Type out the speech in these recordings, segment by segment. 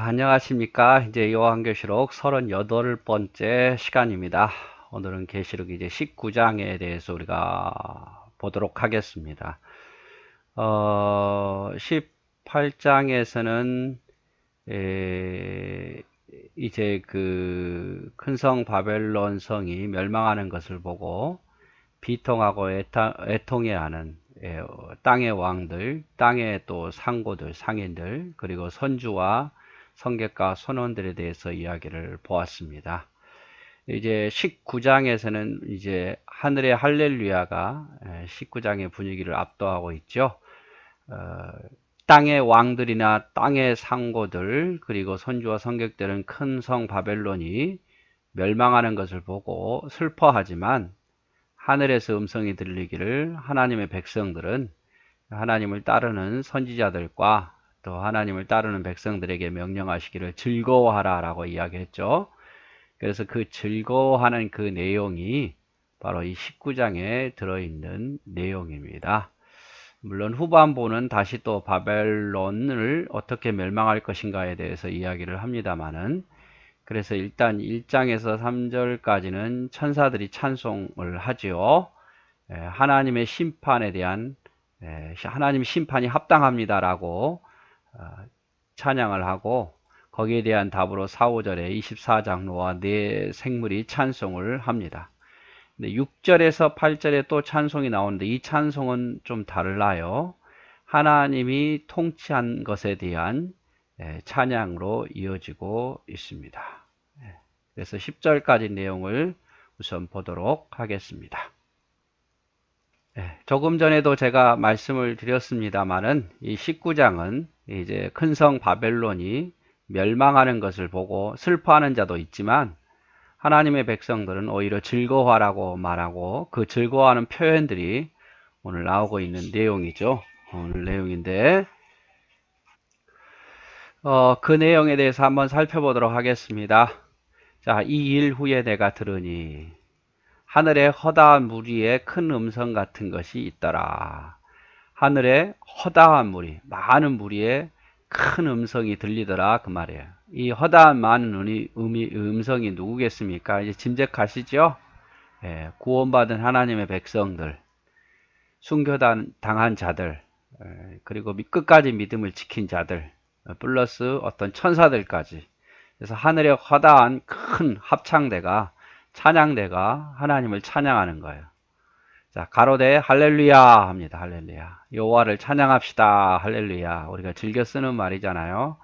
안녕하십니까. 이제 요한계시록 38번째 시간입니다. 오늘은 계시록 이제 19장에 대해서 우리가 보도록 하겠습니다. 18장에서는 이제 그 큰 성 바벨론 성이 멸망하는 것을 보고 비통하고 애통해하는 땅의 왕들, 땅의 또 상고들, 상인들, 그리고 선주와 성객과 선원들에 대해서 이야기를 보았습니다. 이제 19장에서는 이제 하늘의 할렐루야가 19장의 분위기를 압도하고 있죠. 땅의 왕들이나 땅의 상고들, 그리고 선주와 성객들은 큰 성 바벨론이 멸망하는 것을 보고 슬퍼하지만 하늘에서 음성이 들리기를 하나님의 백성들은 하나님을 따르는 선지자들과 또 하나님을 따르는 백성들에게 명령하시기를 즐거워하라 라고 이야기했죠. 그래서 그 즐거워하는 그 내용이 바로 이 19장에 들어있는 내용입니다. 물론 후반부는 다시 또 바벨론을 어떻게 멸망할 것인가에 대해서 이야기를 합니다만은, 그래서 일단 1장에서 3절까지는 천사들이 찬송을 하지요. 하나님의 심판에 대한 하나님 심판이 합당합니다라고 찬양을 하고, 거기에 대한 답으로 4, 5절에 24장로와 네 생물이 찬송을 합니다. 근데 6절에서 8절에 또 찬송이 나오는데 이 찬송은 좀 달라요. 하나님이 통치한 것에 대한 찬양으로 이어지고 있습니다. 그래서 10절까지 내용을 우선 보도록 하겠습니다. 조금 전에도 제가 말씀을 드렸습니다만은 이 19장은 이제 큰 성 바벨론이 멸망하는 것을 보고 슬퍼하는 자도 있지만 하나님의 백성들은 오히려 즐거워하라고 말하고, 그 즐거워하는 표현들이 오늘 나오고 있는 내용이죠. 오늘 내용인데 그 내용에 대해서 한번 살펴보도록 하겠습니다. 자, 이 일 후에 내가 들으니 하늘에 허다한 무리에 큰 음성 같은 것이 있더라. 하늘에 허다한 무리, 많은 무리에 큰 음성이 들리더라 그 말이에요. 이 허다한 많은 음성이 누구겠습니까? 이제 짐작하시죠? 구원받은 하나님의 백성들, 순교당한 자들, 그리고 끝까지 믿음을 지킨 자들, 플러스 어떤 천사들까지. 그래서 하늘에 허다한 큰 합창대가, 찬양대가 하나님을 찬양하는 거예요. 자, 가로대 할렐루야 합니다. 할렐루야. 여호와를 찬양합시다. 할렐루야. 우리가 즐겨 쓰는 말이잖아요.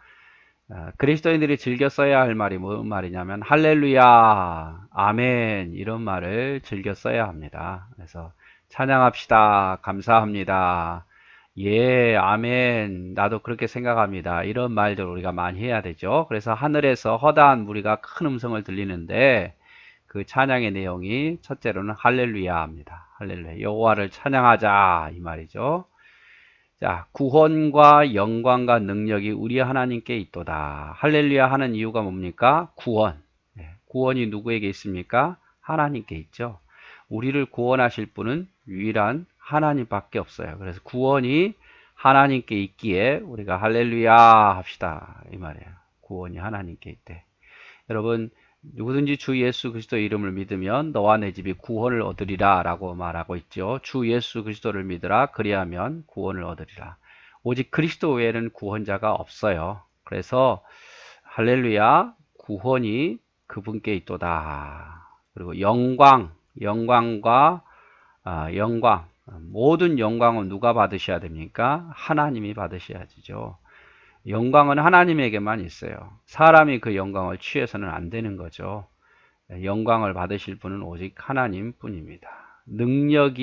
그리스도인들이 즐겨 써야 할 말이 무슨 말이냐면 할렐루야, 아멘 이런 말을 즐겨 써야 합니다. 그래서 찬양합시다. 감사합니다. 예, 아멘. 나도 그렇게 생각합니다. 이런 말들 우리가 많이 해야 되죠. 그래서 하늘에서 허다한 무리가 큰 음성을 들리는데 그 찬양의 내용이 첫째로는 할렐루야입니다. 할렐루야. 여호와를 찬양하자 이 말이죠. 자, 구원과 영광과 능력이 우리 하나님께 있도다. 할렐루야 하는 이유가 뭡니까? 구원. 구원이 누구에게 있습니까? 하나님께 있죠. 우리를 구원하실 분은 유일한 하나님밖에 없어요. 그래서 구원이 하나님께 있기에 우리가 할렐루야 합시다 이 말이에요. 구원이 하나님께 있대. 여러분, 누구든지 주 예수 그리스도의 이름을 믿으면 너와 내 집이 구원을 얻으리라 라고 말하고 있죠. 주 예수 그리스도를 믿으라, 그리하면 구원을 얻으리라. 오직 그리스도 외에는 구원자가 없어요. 그래서 할렐루야, 구원이 그분께 있도다. 그리고 영광, 영광과 영광, 모든 영광은 누가 받으셔야 됩니까? 하나님이 받으셔야죠. 영광은 하나님에게만 있어요. 사람이 그 영광을 취해서는 안 되는 거죠. 영광을 받으실 분은 오직 하나님 뿐입니다. 능력,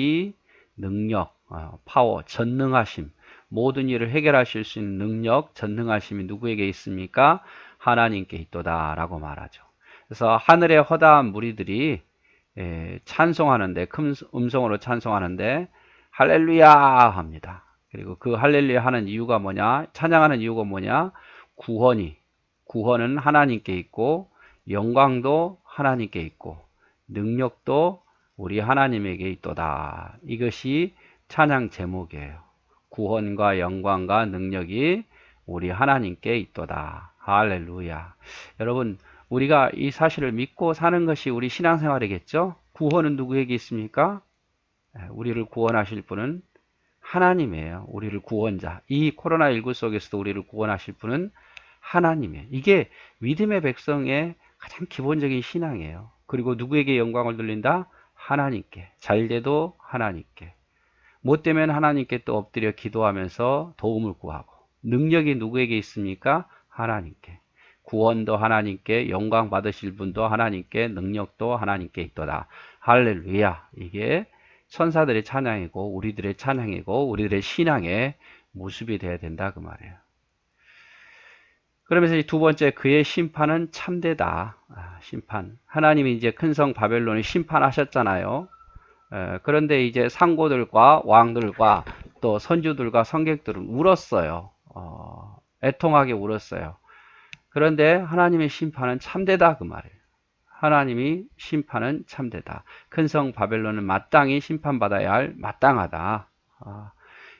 파워, 전능하심, 모든 일을 해결하실 수 있는 능력, 전능하심이 누구에게 있습니까? 하나님께 있도다 라고 말하죠. 그래서 하늘의 허다한 무리들이 찬송하는데, 큰 음성으로 찬송하는데 할렐루야 합니다. 그리고 그 할렐루야 하는 이유가 뭐냐? 찬양하는 이유가 뭐냐? 구원은 하나님께 있고, 영광도 하나님께 있고, 능력도 우리 하나님에게 있도다. 이것이 찬양 제목이에요. 구원과 영광과 능력이 우리 하나님께 있도다. 할렐루야. 여러분, 우리가 이 사실을 믿고 사는 것이 우리 신앙생활이겠죠? 구원은 누구에게 있습니까? 우리를 구원하실 분은 하나님이에요. 우리를 구원자. 이 코로나19 속에서도 우리를 구원하실 분은 하나님이에요. 이게 믿음의 백성의 가장 기본적인 신앙이에요. 그리고 누구에게 영광을 돌린다? 하나님께. 잘 돼도 하나님께. 못 되면 하나님께 또 엎드려 기도하면서 도움을 구하고. 능력이 누구에게 있습니까? 하나님께. 구원도 하나님께, 영광 받으실 분도 하나님께, 능력도 하나님께 있도다. 할렐루야. 이게 천사들의 찬양이고 우리들의 찬양이고 우리들의 신앙의 모습이 되어야 된다 그 말이에요. 그러면서 이 두 번째, 그의 심판은 참되다. 심판. 하나님이 이제 큰 성 바벨론을 심판하셨잖아요. 그런데 이제 상고들과 왕들과 또 선주들과 성객들은 울었어요. 애통하게 울었어요. 그런데 하나님의 심판은 참되다 그 말이에요. 하나님이 심판은 참되다. 큰 성 바벨론은 마땅히 심판받아야 할 마땅하다.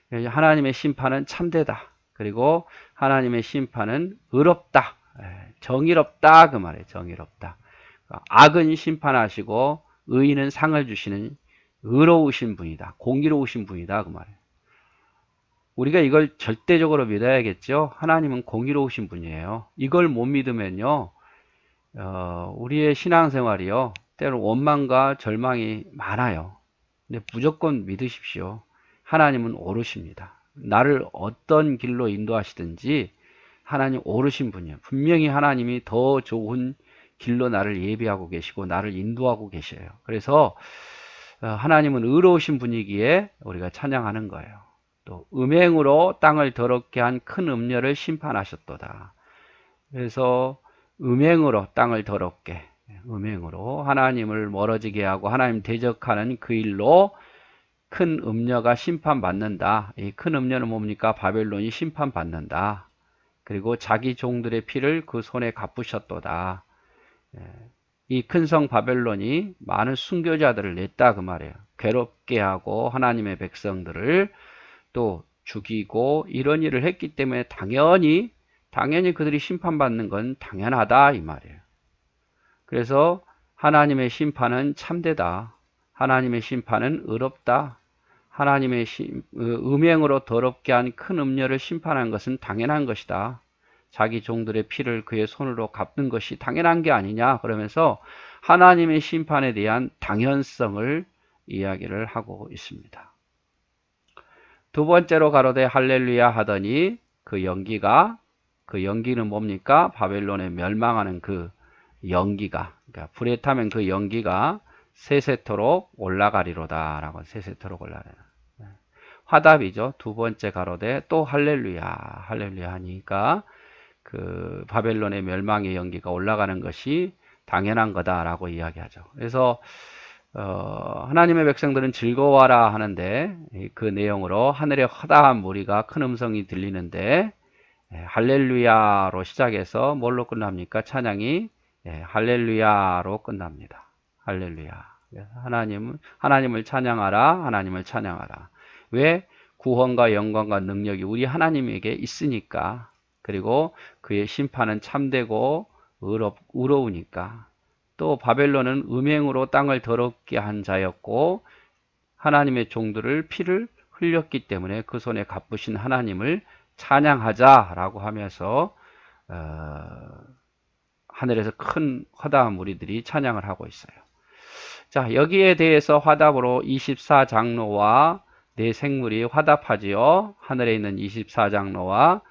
하나님의 심판은 참되다. 그리고 하나님의 심판은 의롭다. 정의롭다 그 말이에요. 정의롭다. 악은 심판하시고 의인은 상을 주시는 의로우신 분이다. 공의로우신 분이다 그 말이에요. 우리가 이걸 절대적으로 믿어야겠죠. 하나님은 공의로우신 분이에요. 이걸 못 믿으면요, 우리의 신앙생활이요, 때로 원망과 절망이 많아요. 근데 무조건 믿으십시오. 하나님은 오르십니다. 나를 어떤 길로 인도하시든지 하나님 오르신 분이에요. 분명히 하나님이 더 좋은 길로 나를 예비하고 계시고 나를 인도하고 계셔요. 그래서 하나님은 의로우신 분이기에 우리가 찬양하는 거예요. 또 음행으로 땅을 더럽게 한 큰 음녀를 심판하셨도다. 그래서 음행으로 땅을 더럽게, 음행으로 하나님을 멀어지게 하고 하나님 대적하는 그 일로 큰 음녀가 심판받는다. 이 큰 음녀는 뭡니까? 바벨론이 심판받는다. 그리고 자기 종들의 피를 그 손에 갚으셨도다. 이 큰 성 바벨론이 많은 순교자들을 냈다 그 말이에요. 괴롭게 하고 하나님의 백성들을 또 죽이고 이런 일을 했기 때문에 당연히 그들이 심판받는 건 당연하다 이 말이에요. 그래서 하나님의 심판은 참되다. 하나님의 심판은 의롭다. 하나님의 음행으로 더럽게 한 큰 음녀를 심판한 것은 당연한 것이다. 자기 종들의 피를 그의 손으로 갚는 것이 당연한 게 아니냐 그러면서 하나님의 심판에 대한 당연성을 이야기를 하고 있습니다. 두 번째로 가로되 할렐루야 하더니 그 연기는 뭡니까? 바벨론에 멸망하는 그 연기가, 그러니까 불에 타면 그 연기가 세세토록 올라가리로다 라고, 세세토록 올라가리라. 화답이죠. 두 번째 가로되 또 할렐루야 하니까 그 바벨론의 멸망의 연기가 올라가는 것이 당연한 거다라고 이야기하죠. 그래서 하나님의 백성들은 즐거워하라 하는데 그 내용으로 하늘의 허다한 무리가 큰 음성이 들리는데 할렐루야로 시작해서 뭘로 끝납니까? 찬양이 할렐루야로 끝납니다. 할렐루야. 하나님을 찬양하라. 하나님을 찬양하라. 왜? 구원과 영광과 능력이 우리 하나님에게 있으니까. 그리고 그의 심판은 참되고 의로우니까. 또 바벨론은 음행으로 땅을 더럽게 한 자였고 하나님의 종들을 피를 흘렸기 때문에 그 손에 갚으신 하나님을 찬양하자라고 하면서 하늘에서 큰 허다한 무리들이 찬양을 하고 있어요. 자, 여기에 대해서 화답으로 24장로와 네 생물이 화답하지요. 하늘에 있는 24장로와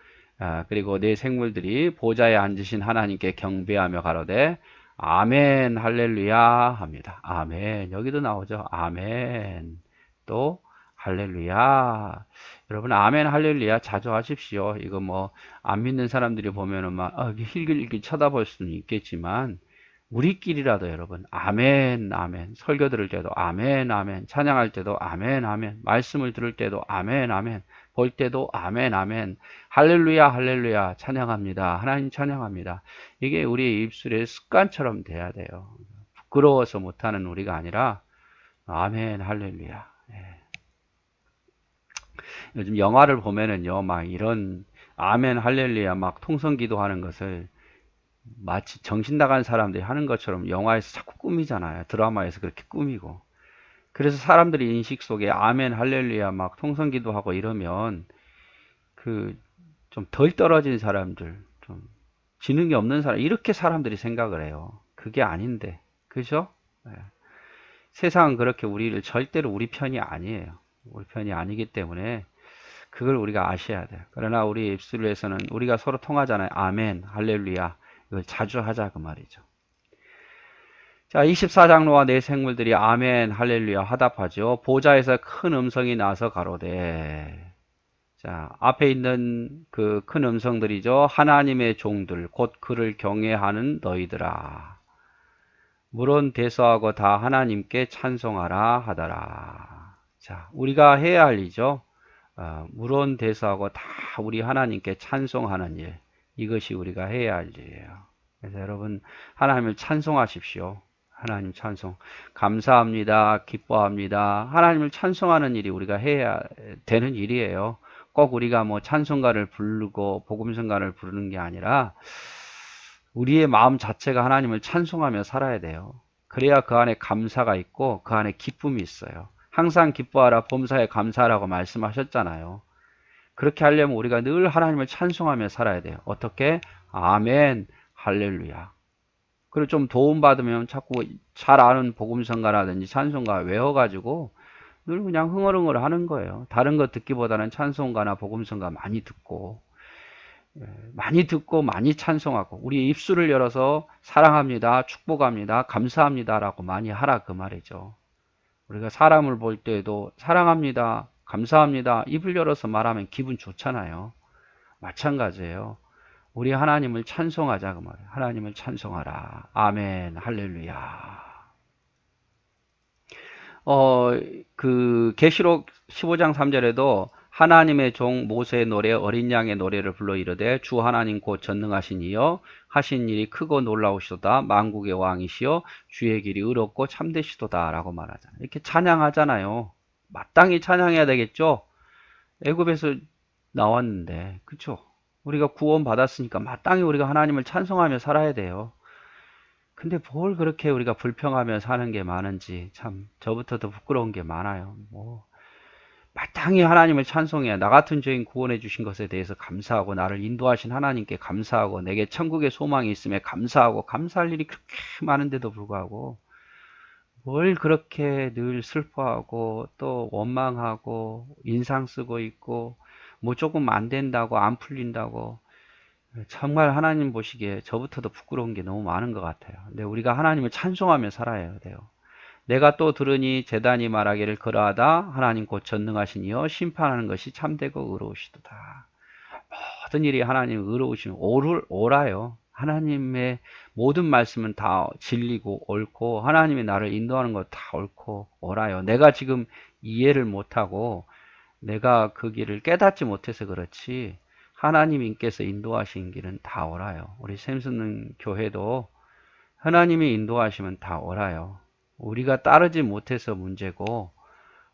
그리고 네 생물들이 보좌에 앉으신 하나님께 경배하며 가로되 아멘 할렐루야 합니다. 아멘. 여기도 나오죠. 아멘. 또 할렐루야. 여러분 아멘 할렐루야 자주 하십시오. 이거 뭐 안 믿는 사람들이 보면은 막 힐글힐글 쳐다볼 수는 있겠지만 우리끼리라도 여러분 아멘 아멘, 설교 들을 때도 아멘 아멘, 찬양할 때도 아멘 아멘, 말씀을 들을 때도 아멘 아멘, 볼 때도 아멘 아멘, 할렐루야 할렐루야 찬양합니다. 하나님 찬양합니다. 이게 우리의 입술의 습관처럼 돼야 돼요. 부끄러워서 못하는 우리가 아니라 아멘 할렐루야. 요즘 영화를 보면은요 막 이런 아멘 할렐루야 막 통성기도 하는 것을 마치 정신 나간 사람들이 하는 것처럼 영화에서 자꾸 꾸미잖아요. 드라마에서 그렇게 꾸미고. 그래서 사람들이 인식 속에 아멘 할렐루야 막 통성기도 하고 이러면 그 좀 덜 떨어진 사람들, 좀 지능이 없는 사람, 이렇게 사람들이 생각을 해요. 그게 아닌데. 그죠? 예. 세상은 그렇게 우리를 절대로 우리 편이 아니에요. 우리 편이 아니기 때문에 그걸 우리가 아셔야 돼요. 그러나 우리 입술에서는 우리가 서로 통하잖아요. 아멘, 할렐루야. 이걸 자주 하자 그 말이죠. 자, 24장로와 네 생물들이 아멘, 할렐루야 화답하죠. 보좌에서 큰 음성이 나서 가로되. 자, 앞에 있는 그 큰 음성들이죠. 하나님의 종들, 곧 그를 경외하는 너희들아. 물론 대서하고 다 하나님께 찬송하라 하더라. 자, 우리가 해야 할 일이죠. 물론 대서하고 다 우리 하나님께 찬송하는 일. 이것이 우리가 해야 할 일이에요. 그래서 여러분, 하나님을 찬송하십시오. 하나님 찬송. 감사합니다. 기뻐합니다. 하나님을 찬송하는 일이 우리가 해야 되는 일이에요. 꼭 우리가 뭐 찬송가를 부르고 복음성가를 부르는 게 아니라 우리의 마음 자체가 하나님을 찬송하며 살아야 돼요. 그래야 그 안에 감사가 있고 그 안에 기쁨이 있어요. 항상 기뻐하라 범사에 감사하라고 말씀하셨잖아요. 그렇게 하려면 우리가 늘 하나님을 찬송하며 살아야 돼요. 어떻게? 아멘, 할렐루야. 그리고 좀 도움받으면 자꾸 잘 아는 복음성가라든지 찬송가 외워가지고 늘 그냥 흥얼흥얼 하는 거예요. 다른 거 듣기보다는 찬송가나 복음성가 많이 듣고 많이 찬송하고 우리 입술을 열어서 사랑합니다, 축복합니다, 감사합니다 라고 많이 하라 그 말이죠. 우리가 사람을 볼 때에도 사랑합니다, 감사합니다 입을 열어서 말하면 기분 좋잖아요. 마찬가지예요. 우리 하나님을 찬송하자 그 말이에요. 하나님을 찬송하라. 아멘 할렐루야. 그 계시록 15장 3절에도 하나님의 종 모세의 노래 어린 양의 노래를 불러 이르되 주 하나님 곧 전능하신 이여 하신 일이 크고 놀라우시도다 만국의 왕이시여 주의 길이 의롭고 참되시도다 라고 말하잖아요. 이렇게 찬양하잖아요. 마땅히 찬양해야 되겠죠. 애굽에서 나왔는데 그쵸? 우리가 구원 받았으니까 마땅히 우리가 하나님을 찬송하며 살아야 돼요. 근데 뭘 그렇게 우리가 불평하며 사는 게 많은지 참 저부터도 부끄러운 게 많아요. 뭐 마땅히 하나님을 찬송해야 나 같은 죄인 구원해 주신 것에 대해서 감사하고 나를 인도하신 하나님께 감사하고 내게 천국의 소망이 있음에 감사하고 감사할 일이 그렇게 많은데도 불구하고 뭘 그렇게 늘 슬퍼하고 또 원망하고 인상 쓰고 있고 뭐 조금 안 된다고 안 풀린다고 정말 하나님 보시기에 저부터도 부끄러운 게 너무 많은 것 같아요. 근데 우리가 하나님을 찬송하며 살아야 돼요. 내가 또 들으니 제단이 말하기를 그러하다 하나님 곧 전능하시니여 심판하는 것이 참되고 의로우시도다. 모든 일이 하나님 의로우시면 옳아요. 하나님의 모든 말씀은 다 진리고 옳고 하나님이 나를 인도하는 것 다 옳고 옳아요. 내가 지금 이해를 못하고 내가 그 길을 깨닫지 못해서 그렇지 하나님께서 인도하신 길은 다 옳아요. 우리 샘슨 교회도 하나님이 인도하시면 다 옳아요. 우리가 따르지 못해서 문제고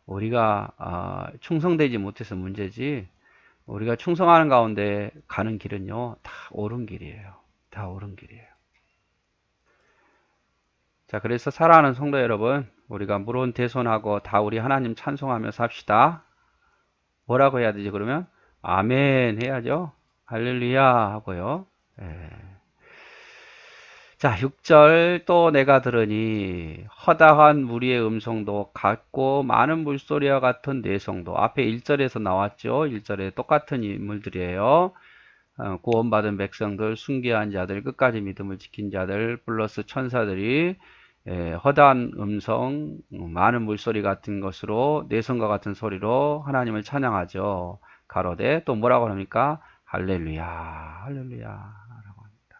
우리가 충성되지 못해서 문제지 우리가 충성하는 가운데 가는 길은요 다 옳은 길이에요. 다 옳은 길이에요. 자, 그래서 사랑하는 성도 여러분, 우리가 물론 대손하고 다 우리 하나님 찬송하며 삽시다. 뭐라고 해야 되지 그러면? 아멘 해야죠. 할렐루야 하고요. 예. 자, 6절 또 내가 들으니 허다한 무리의 음성도 같고 많은 물소리와 같은 내성도 앞에 1절에서 나왔죠. 1절에 똑같은 인물들이에요. 구원받은 백성들, 순교한 자들, 끝까지 믿음을 지킨 자들, 플러스 천사들이 허다한 음성, 많은 물소리 같은 것으로 내성과 같은 소리로 하나님을 찬양하죠. 가로되 또 뭐라고 합니까? 할렐루야, 할렐루야 라고 합니다.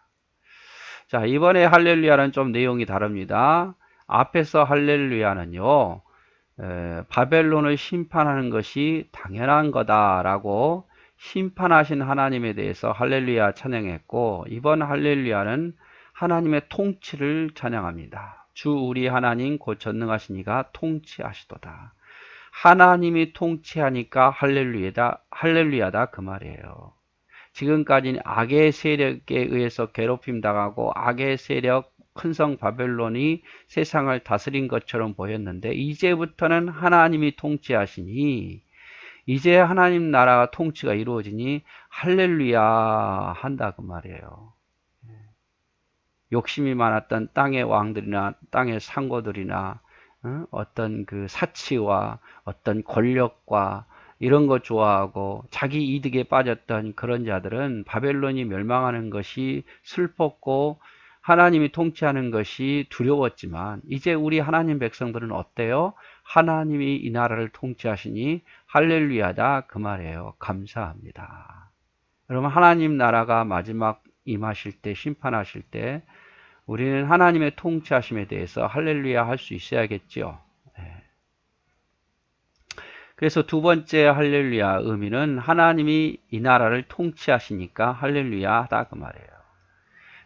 자, 이번에 할렐루야는 좀 내용이 다릅니다. 앞에서 할렐루야는요, 바벨론을 심판하는 것이 당연한 거다라고 심판하신 하나님에 대해서 할렐루야 찬양했고, 이번 할렐루야는 하나님의 통치를 찬양합니다. 주 우리 하나님 곧 전능하시니가 통치하시도다. 하나님이 통치하니까 할렐루야다 그 말이에요. 지금까지는 악의 세력에 의해서 괴롭힘 당하고 악의 세력 큰 성 바벨론이 세상을 다스린 것처럼 보였는데 이제부터는 하나님이 통치하시니 이제 하나님 나라가 통치가 이루어지니 할렐루야 한다 그 말이에요. 욕심이 많았던 땅의 왕들이나 땅의 상고들이나 어떤 그 사치와 어떤 권력과 이런 거 좋아하고 자기 이득에 빠졌던 그런 자들은 바벨론이 멸망하는 것이 슬펐고 하나님이 통치하는 것이 두려웠지만 이제 우리 하나님 백성들은 어때요? 하나님이 이 나라를 통치하시니 할렐루야다 그 말이에요. 감사합니다. 여러분 하나님 나라가 마지막 임하실 때 심판하실 때 우리는 하나님의 통치하심에 대해서 할렐루야 할 수 있어야겠죠. 그래서 두 번째 할렐루야 의미는 하나님이 이 나라를 통치하시니까 할렐루야 하다 그 말이에요.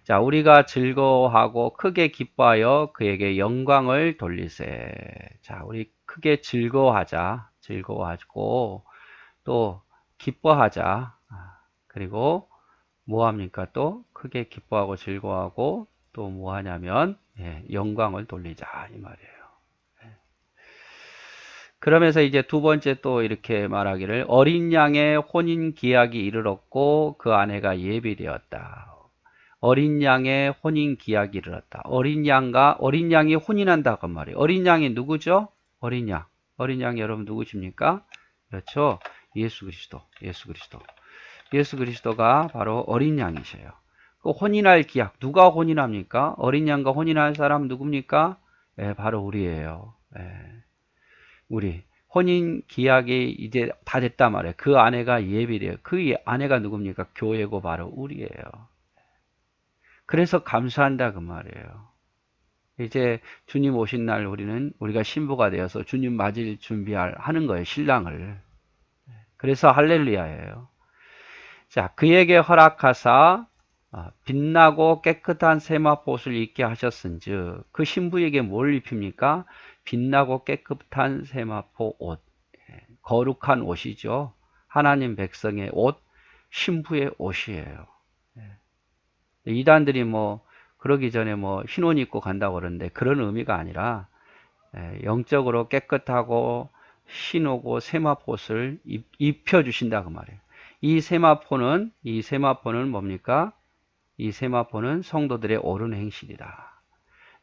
자, 우리가 즐거워하고 크게 기뻐하여 그에게 영광을 돌리세. 자, 우리 크게 즐거워하고 또 기뻐하자. 그리고 뭐 합니까? 또 크게 기뻐하고 즐거워하고 또 뭐 하냐면 영광을 돌리자 이 말이에요. 그러면서 이제 두 번째 또 이렇게 말하기를 어린 양의 혼인 기약이 이르렀고 그 아내가 예비되었다. 어린 양의 혼인 기약이 이르렀다. 어린 양이 혼인한다 그 말이에요. 어린 양이 누구죠? 어린 양. 어린 양이 여러분 누구십니까? 그렇죠. 예수 그리스도가 바로 어린 양이셔요. 그 혼인할 기약 누가 혼인합니까? 어린 양과 혼인할 사람 누굽니까? 바로 우리예요. 우리 혼인 기약이 이제 다 됐단 말이에요. 그 아내가 예비돼요. 그 아내가 누굽니까? 교회고 바로 우리예요. 그래서 감사한다 그 말이에요. 이제 주님 오신 날 우리가 신부가 되어서 주님 맞을 하는 거예요. 신랑을. 그래서 할렐루야예요. 자, 그에게 허락하사 빛나고 깨끗한 세마포옷을 입게 하셨은즉 그 신부에게 뭘 입힙니까? 빛나고 깨끗한 세마포 옷. 거룩한 옷이죠. 하나님 백성의 옷, 신부의 옷이에요. 이단들이 뭐 그러기 전에 뭐 흰 옷 입고 간다고 그러는데 그런 의미가 아니라 영적으로 깨끗하고 신오고 세마포옷을 입혀주신다 그 말이에요. 이 세마포는 뭡니까? 이 세마포는 성도들의 옳은 행실이다.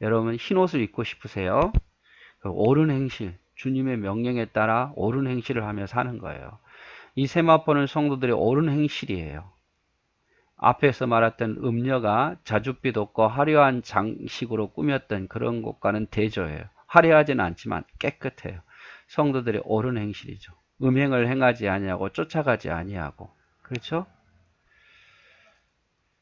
여러분 흰 옷을 입고 싶으세요? 그 옳은 행실, 주님의 명령에 따라 옳은 행실을 하며 사는 거예요. 이 세마포는 성도들의 옳은 행실이에요. 앞에서 말했던 음녀가 자줏빛 옷과 화려한 장식으로 꾸몄던 그런 것과는 대조해요. 화려하진 않지만 깨끗해요. 성도들의 옳은 행실이죠. 음행을 행하지 아니하고 쫓아가지 아니하고. 그렇죠?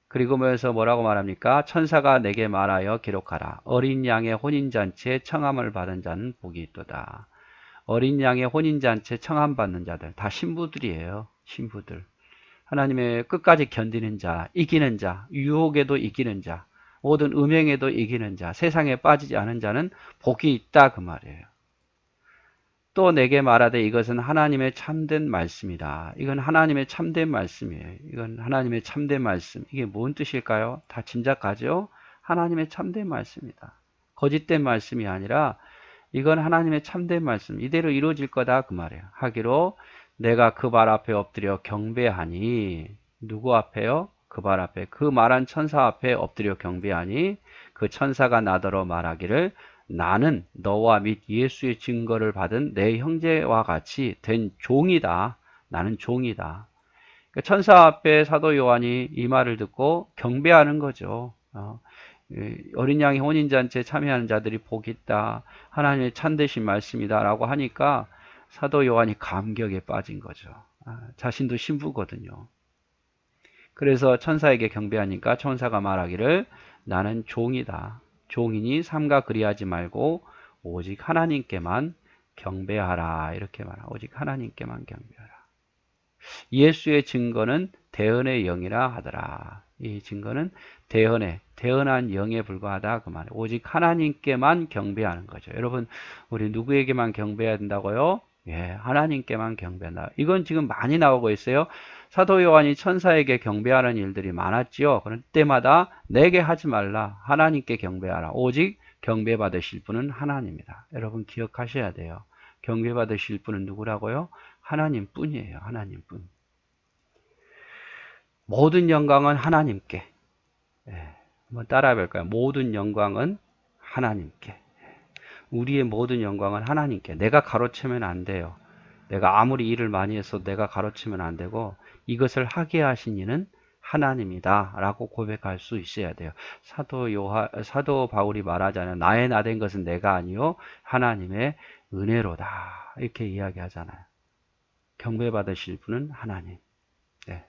그리고 뭐라고 말합니까? 천사가 내게 말하여 기록하라. 어린 양의 혼인잔치에 청함을 받은 자는 복이 있도다. 어린 양의 혼인잔치에 청함 받는 자들 다 신부들이에요. 신부들. 하나님의 끝까지 견디는 자, 이기는 자, 유혹에도 이기는 자, 모든 음행에도 이기는 자, 세상에 빠지지 않은 자는 복이 있다 그 말이에요. 또 내게 말하되 이것은 하나님의 참된 말씀이다. 이건 하나님의 참된 말씀이에요. 이건 하나님의 참된 말씀. 이게 뭔 뜻일까요? 다 짐작가죠? 하나님의 참된 말씀이다. 거짓된 말씀이 아니라 이건 하나님의 참된 말씀. 이대로 이루어질 거다 그 말이에요. 하기로 내가 그 발 앞에 엎드려 경배하니 누구 앞에요? 그 발 앞에 그 말한 천사 앞에 엎드려 경배하니 그 천사가 나더러 말하기를 나는 너와 및 예수의 증거를 받은 내 형제와 같이 된 종이다. 나는 종이다. 그러니까 천사 앞에 사도 요한이 이 말을 듣고 경배하는 거죠. 어린 양의 혼인잔치에 참여하는 자들이 복이 있다. 하나님의 참되신 말씀이다. 라고 하니까 사도 요한이 감격에 빠진 거죠. 자신도 신부거든요. 그래서 천사에게 경배하니까 천사가 말하기를 나는 종이다. 종이니 삼가 그리하지 말고 오직 하나님께만 경배하라. 이렇게 말하라. 오직 하나님께만 경배하라. 예수의 증거는 대언의 영이라 하더라. 이 증거는 대언한 영에 불과하다 그 말이에요. 오직 하나님께만 경배하는 거죠. 여러분 우리 누구에게만 경배해야 된다고요? 예, 하나님께만 경배한다. 이건 지금 많이 나오고 있어요. 사도 요한이 천사에게 경배하는 일들이 많았지요. 그럴 때마다 내게 하지 말라. 하나님께 경배하라. 오직 경배받으실 분은 하나님이다. 여러분 기억하셔야 돼요. 경배받으실 분은 누구라고요? 하나님 뿐이에요. 하나님 뿐. 모든 영광은 하나님께. 예, 한번 따라해 볼까요? 모든 영광은 하나님께. 우리의 모든 영광은 하나님께. 내가 가로채면 안 돼요. 내가 아무리 일을 많이 해서 내가 가로치면 안 되고 이것을 하게 하신 이는 하나님이다 라고 고백할 수 있어야 돼요. 사도 바울이 말하잖아요. 나의 나된 것은 내가 아니요 하나님의 은혜로다 이렇게 이야기하잖아요. 경배받으실 분은 하나님. 네.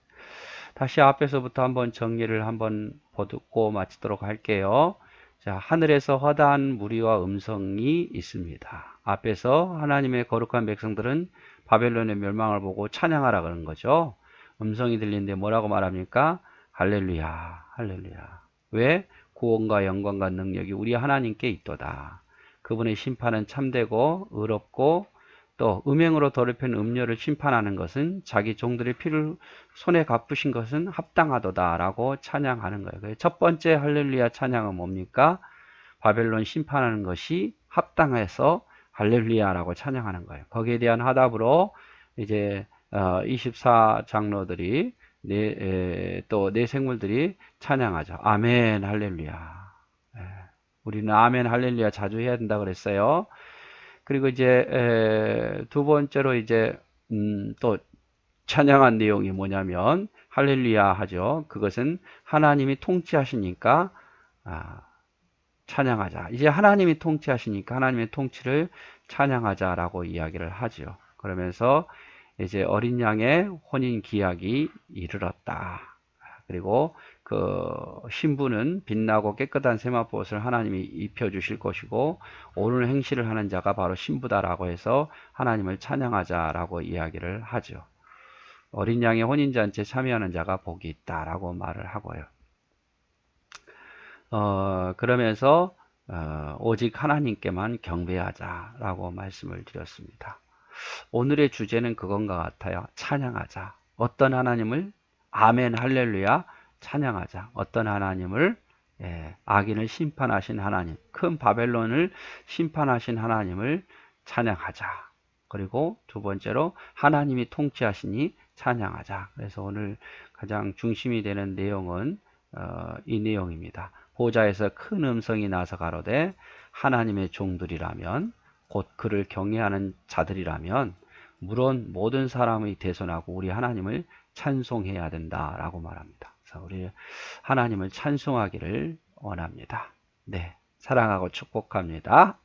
다시 앞에서부터 한번 정리를 한번 보고 마치도록 할게요. 자, 하늘에서 화다한 무리와 음성이 있습니다. 앞에서 하나님의 거룩한 백성들은 바벨론의 멸망을 보고 찬양하라 그런 거죠. 음성이 들리는데 뭐라고 말합니까? 할렐루야, 할렐루야. 왜? 구원과 영광과 능력이 우리 하나님께 있도다. 그분의 심판은 참되고 의롭고 또 음행으로 더럽힌 음료를 심판하는 것은 자기 종들의 피를 손에 갚으신 것은 합당하도다 라고 찬양하는 거예요. 첫 번째 할렐루야 찬양은 뭡니까? 바벨론 심판하는 것이 합당해서 할렐루야라고 찬양하는 거예요. 거기에 대한 화답으로 이제 24장로들이 또 네 생물들이 찬양하죠. 아멘 할렐루야. 우리는 아멘 할렐루야 자주 해야 된다 그랬어요. 그리고 이제 두 번째로 이제 또 찬양한 내용이 뭐냐면 할렐루야 하죠. 그것은 하나님이 통치하시니까 찬양하자. 이제 하나님이 통치하시니까 하나님의 통치를 찬양하자라고 이야기를 하죠. 그러면서 이제 어린 양의 혼인 기약이 이르렀다. 그리고 그 신부는 빛나고 깨끗한 세마포옷을 하나님이 입혀주실 것이고 오늘 행실을 하는 자가 바로 신부다라고 해서 하나님을 찬양하자라고 이야기를 하죠. 어린 양의 혼인잔치에 참여하는 자가 복이 있다라고 말을 하고요. 그러면서 오직 하나님께만 경배하자라고 말씀을 드렸습니다. 오늘의 주제는 그건 것 같아요. 찬양하자. 어떤 하나님을? 아멘 할렐루야 찬양하자. 어떤 하나님을? 악인을 심판하신 하나님, 큰 바벨론을 심판하신 하나님을 찬양하자. 그리고 두 번째로 하나님이 통치하시니 찬양하자. 그래서 오늘 가장 중심이 되는 내용은 이 내용입니다. 보좌에서 큰 음성이 나서 가로되 하나님의 종들이라면 곧 그를 경외하는 자들이라면 물론 모든 사람의 대손하고 우리 하나님을 찬송해야 된다라고 말합니다. 그래서 우리 하나님을 찬송하기를 원합니다. 네, 사랑하고 축복합니다.